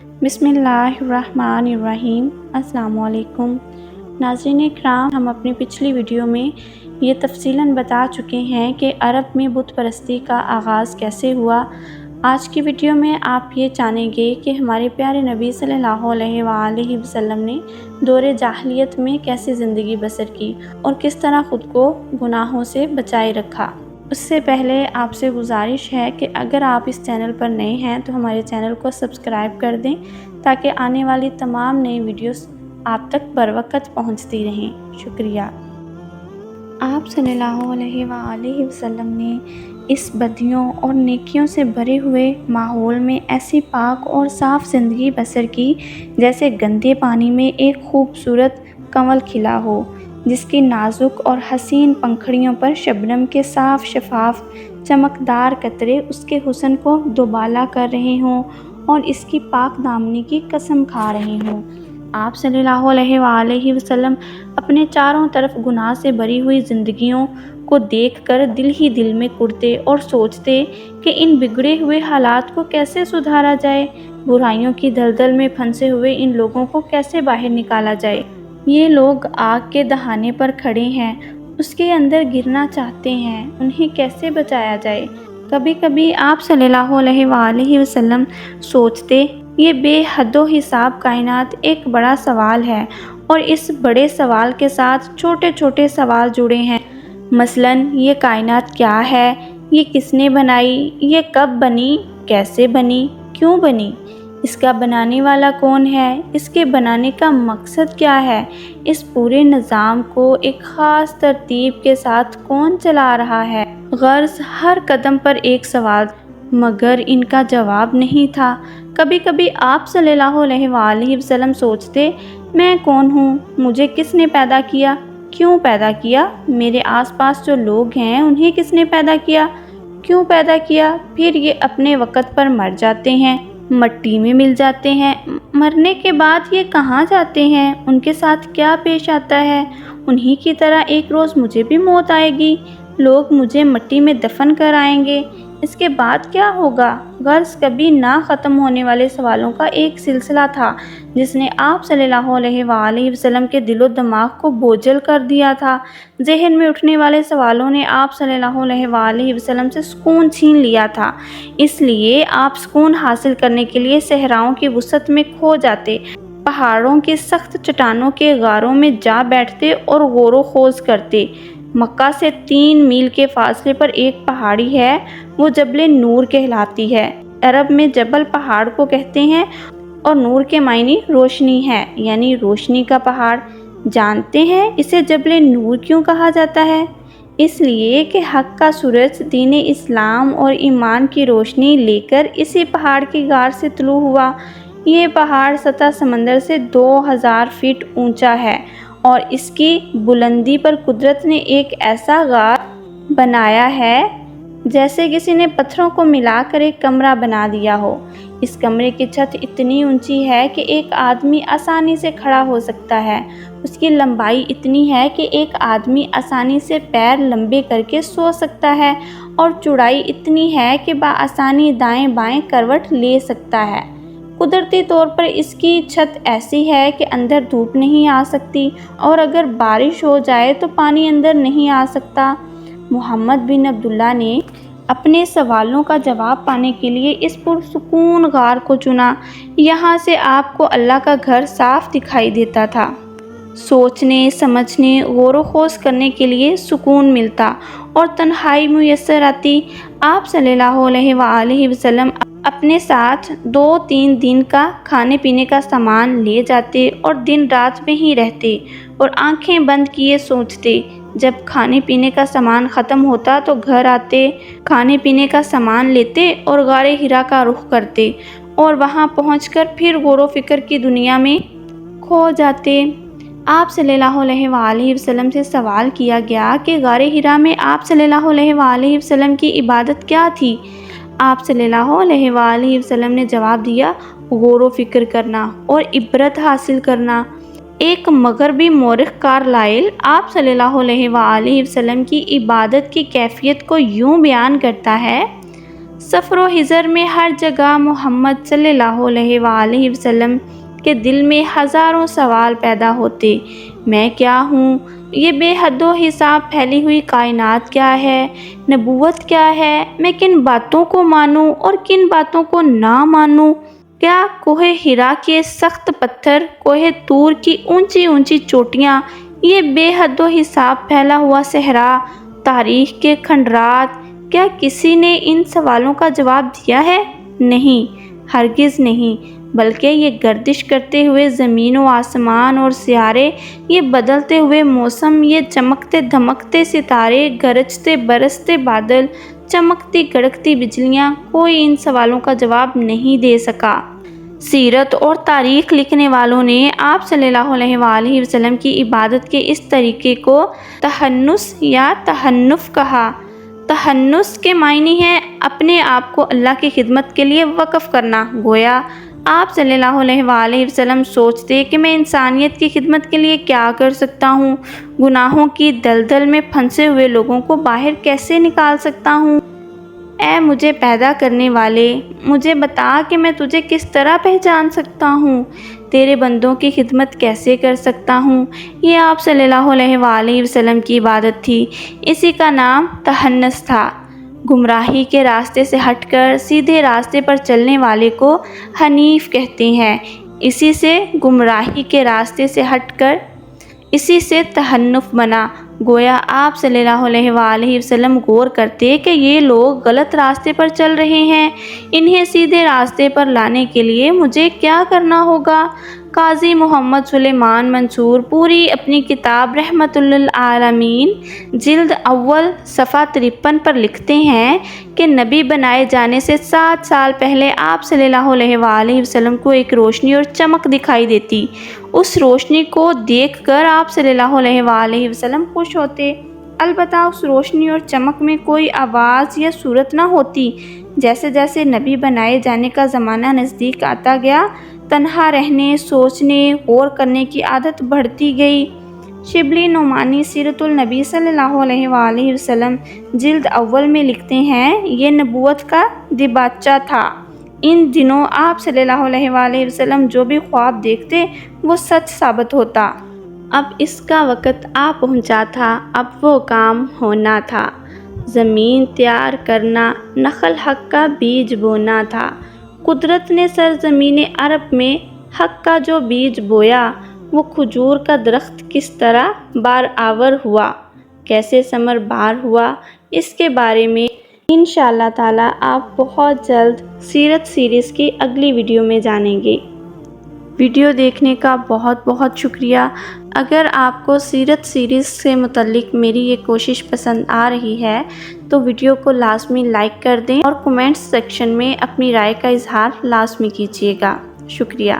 بسم اللہ الرحمن الرحیم۔ السلام علیکم ناظرین اکرام، ہم اپنی پچھلی ویڈیو میں یہ تفصیلاً بتا چکے ہیں کہ عرب میں بت پرستی کا آغاز کیسے ہوا۔ آج کی ویڈیو میں آپ یہ جانیں گے کہ ہمارے پیارے نبی صلی اللہ علیہ وآلہ وسلم نے دور جاہلیت میں کیسے زندگی بسر کی اور کس طرح خود کو گناہوں سے بچائے رکھا۔ اس سے پہلے آپ سے گزارش ہے کہ اگر آپ اس چینل پر نئے ہیں تو ہمارے چینل کو سبسکرائب کر دیں تاکہ آنے والی تمام نئی ویڈیوز آپ تک بروقت پہنچتی رہیں۔ شکریہ۔ آپ صلی اللہ علیہ وآلہ وسلم نے اس بدیوں اور نیکیوں سے بھرے ہوئے ماحول میں ایسی پاک اور صاف زندگی بسر کی جیسے گندے پانی میں ایک خوبصورت کنول کھلا ہو، جس کی نازک اور حسین پنکھڑیوں پر شبنم کے صاف شفاف چمکدار قطرے اس کے حسن کو دوبالا کر رہے ہوں اور اس کی پاک دامنی کی قسم کھا رہے ہوں۔ آپ صلی اللہ علیہ وآلہ وسلم اپنے چاروں طرف گناہ سے بھری ہوئی زندگیوں کو دیکھ کر دل ہی دل میں کڑتے اور سوچتے کہ ان بگڑے ہوئے حالات کو کیسے سدھارا جائے، برائیوں کی دلدل میں پھنسے ہوئے ان لوگوں کو کیسے باہر نکالا جائے۔ یہ لوگ آگ کے دہانے پر کھڑے ہیں، اس کے اندر گرنا چاہتے ہیں، انہیں کیسے بچایا جائے۔ کبھی کبھی آپ صلی اللہ علیہ وآلہ وسلم سوچتے، یہ بے حد و حساب کائنات ایک بڑا سوال ہے اور اس بڑے سوال کے ساتھ چھوٹے چھوٹے سوال جڑے ہیں۔ مثلاً یہ کائنات کیا ہے، یہ کس نے بنائی، یہ کب بنی، کیسے بنی، کیوں بنی، اس کا بنانے والا کون ہے، اس کے بنانے کا مقصد کیا ہے، اس پورے نظام کو ایک خاص ترتیب کے ساتھ کون چلا رہا ہے۔ غرض ہر قدم پر ایک سوال، مگر ان کا جواب نہیں تھا۔ کبھی کبھی آپ صلی اللہ علیہ وآلہ وسلم سوچتے، میں کون ہوں، مجھے کس نے پیدا کیا، کیوں پیدا کیا، میرے آس پاس جو لوگ ہیں انہیں کس نے پیدا کیا، کیوں پیدا کیا۔ پھر یہ اپنے وقت پر مر جاتے ہیں، مٹی میں مل جاتے ہیں، مرنے کے بعد یہ کہاں جاتے ہیں، ان کے ساتھ کیا پیش آتا ہے۔ انہی کی طرح ایک روز مجھے بھی موت آئے گی، لوگ مجھے مٹی میں دفن کر آئیں گے، اس کے بعد کیا ہوگا۔ غرض کبھی نہ ختم ہونے والے سوالوں کا ایک سلسلہ تھا جس نے آپ صلی اللہ علیہ وآلہ وسلم کے دل و دماغ کو بوجھل کر دیا تھا۔ ذہن میں اٹھنے والے سوالوں نے آپ صلی اللہ علیہ وآلہ وسلم سے سکون چھین لیا تھا، اس لیے آپ سکون حاصل کرنے کے لیے صحراؤں کی وسعت میں کھو جاتے، پہاڑوں کی سخت چٹانوں کے غاروں میں جا بیٹھتے اور غور و خوض کرتے۔ مکہ سے 3 میل کے فاصلے پر ایک پہاڑی ہے، وہ جبل نور کہلاتی ہے۔ عرب میں جبل پہاڑ کو کہتے ہیں اور نور کے معنی روشنی ہے، یعنی روشنی کا پہاڑ۔ جانتے ہیں اسے جبل نور کیوں کہا جاتا ہے؟ اس لیے کہ حق کا سورج دین اسلام اور ایمان کی روشنی لے کر اسی پہاڑ کی غار سے طلوع ہوا۔ یہ پہاڑ سطح سمندر سے 2000 فٹ اونچا ہے اور اس کی بلندی پر قدرت نے ایک ایسا غار بنایا ہے جیسے کسی نے پتھروں کو ملا کر ایک کمرہ بنا دیا ہو۔ اس کمرے کی چھت اتنی اونچی ہے کہ ایک آدمی آسانی سے کھڑا ہو سکتا ہے، اس کی لمبائی اتنی ہے کہ ایک آدمی آسانی سے پیر لمبے کر کے سو سکتا ہے، اور چوڑائی اتنی ہے کہ بآسانی دائیں بائیں کروٹ لے سکتا ہے۔ قدرتی طور پر اس کی چھت ایسی ہے کہ اندر دھوپ نہیں آ سکتی، اور اگر بارش ہو جائے تو پانی اندر نہیں آ سکتا۔ محمد بن عبداللہ نے اپنے سوالوں کا جواب پانے کے لیے اس پرسکون غار کو چنا۔ یہاں سے آپ کو اللہ کا گھر صاف دکھائی دیتا تھا۔ سوچنے، سمجھنے، غور و خوض کرنے کے لیے سکون ملتا اور تنہائی میسر آتی۔ آپ صلی اللہ علیہ وآلہ وسلم اپنے ساتھ 2-3 دن کا کھانے پینے کا سامان لے جاتے اور دن رات میں ہی رہتے اور آنکھیں بند کیے سوچتے۔ جب کھانے پینے کا سامان ختم ہوتا تو گھر آتے، کھانے پینے کا سامان لیتے اور غار حرا کا رخ کرتے، اور وہاں پہنچ کر پھر غور و فکر کی دنیا میں کھو جاتے۔ آپ صلی اللہ علیہ وآلہ وسلم سے سوال کیا گیا کہ غار حرا میں آپ صلی اللہ علیہ وآلہ وسلم کی عبادت کیا تھی؟ آپ صلی اللہ علیہ وآلہ وسلم نے جواب دیا، غور و فکر کرنا اور عبرت حاصل کرنا۔ ایک مغربی مورخ کارلائل آپ صلی اللہ علیہ وآلہ وسلم کی عبادت کی کیفیت کو یوں بیان کرتا ہے، سفر و حضر میں ہر جگہ محمد صلی اللہ علیہ وآلہ وسلم کے دل میں ہزاروں سوال پیدا ہوتے۔ میں کیا ہوں؟ یہ بے حد و حساب پھیلی ہوئی کائنات کیا ہے؟ نبوت کیا ہے؟ میں کن باتوں کو مانوں اور کن باتوں کو نہ مانوں؟ کیا کوہ ہرا کے سخت پتھر، کوہ طور کی اونچی اونچی چوٹیاں، یہ بے حد و حساب پھیلا ہوا صحرا، تاریخ کے کھنڈرات، کیا کسی نے ان سوالوں کا جواب دیا ہے؟ نہیں، ہرگز نہیں، بلکہ یہ گردش کرتے ہوئے زمین و آسمان اور سیارے، یہ بدلتے ہوئے موسم، یہ چمکتے دھمکتے ستارے، گرجتے برستے بادل، چمکتی گڑکتی بجلیاں، کوئی ان سوالوں کا جواب نہیں دے سکا۔ سیرت اور تاریخ لکھنے والوں نے آپ صلی اللہ علیہ وآلہ وسلم کی عبادت کے اس طریقے کو تحنس یا تحنف کہا۔ تحنس کے معنی ہے اپنے آپ کو اللہ کی خدمت کے لیے وقف کرنا۔ گویا آپ صلی اللہ علیہ وآلہ وسلم سوچتے کہ میں انسانیت کی خدمت کے لیے کیا کر سکتا ہوں، گناہوں کی دلدل میں پھنسے ہوئے لوگوں کو باہر کیسے نکال سکتا ہوں۔ اے مجھے پیدا کرنے والے، مجھے بتا کہ میں تجھے کس طرح پہچان سکتا ہوں، تیرے بندوں کی خدمت کیسے کر سکتا ہوں۔ یہ آپ صلی اللہ علیہ وآلہ وسلم کی عبادت تھی، اسی کا نام تحنس تھا۔ گمراہی کے راستے سے ہٹ کر سیدھے راستے پر چلنے والے کو حنیف کہتے ہیں، اسی سے گمراہی کے راستے سے ہٹ کر اسی سے تحنف بنا۔ گویا آپ صلی اللہ علیہ وآلہ وسلم غور کرتے کہ یہ لوگ غلط راستے پر چل رہے ہیں، انہیں سیدھے راستے پر لانے کے لیے مجھے کیا کرنا ہوگا۔ قاضی محمد سلیمان منصور پوری اپنی کتاب رحمت للعالمین جلد اول صفحہ 53 پر لکھتے ہیں کہ نبی بنائے جانے سے 7 سال پہلے آپ صلی اللہ علیہ وآلہ وسلم کو ایک روشنی اور چمک دکھائی دیتی۔ اس روشنی کو دیکھ کر آپ صلی اللہ علیہ وآلہ وسلم خوش ہوتے، البتہ اس روشنی اور چمک میں کوئی آواز یا صورت نہ ہوتی۔ جیسے جیسے نبی بنائے جانے کا زمانہ نزدیک آتا گیا، تنہا رہنے، سوچنے، غور کرنے کی عادت بڑھتی گئی۔ شبلی نعمانی سیرت النبی صلی اللہ علیہ وآلہ وسلم جلد اول میں لکھتے ہیں، یہ نبوت کا دیباچہ تھا۔ ان دنوں آپ صلی اللہ علیہ وآلہ وسلم جو بھی خواب دیکھتے وہ سچ ثابت ہوتا۔ اب اس کا وقت آ پہنچا تھا، اب وہ کام ہونا تھا۔ زمین تیار کرنا، نخل حق کا بیج بونا تھا۔ قدرت نے سرزمین عرب میں حق کا جو بیج بویا، وہ کھجور کا درخت کس طرح بار آور ہوا، کیسے ثمر بار ہوا، اس کے بارے میں انشاءاللہ تعالی آپ بہت جلد سیرت سیریز کی اگلی ویڈیو میں جانیں گے۔ ویڈیو دیکھنے کا بہت بہت شکریہ۔ اگر آپ کو سیرت سیریز سے متعلق میری یہ کوشش پسند آ رہی ہے تو ویڈیو کو لازمی لائک کر دیں اور کومنٹس سیکشن میں اپنی رائے کا اظہار لازمی کیجیے گا۔ شکریہ۔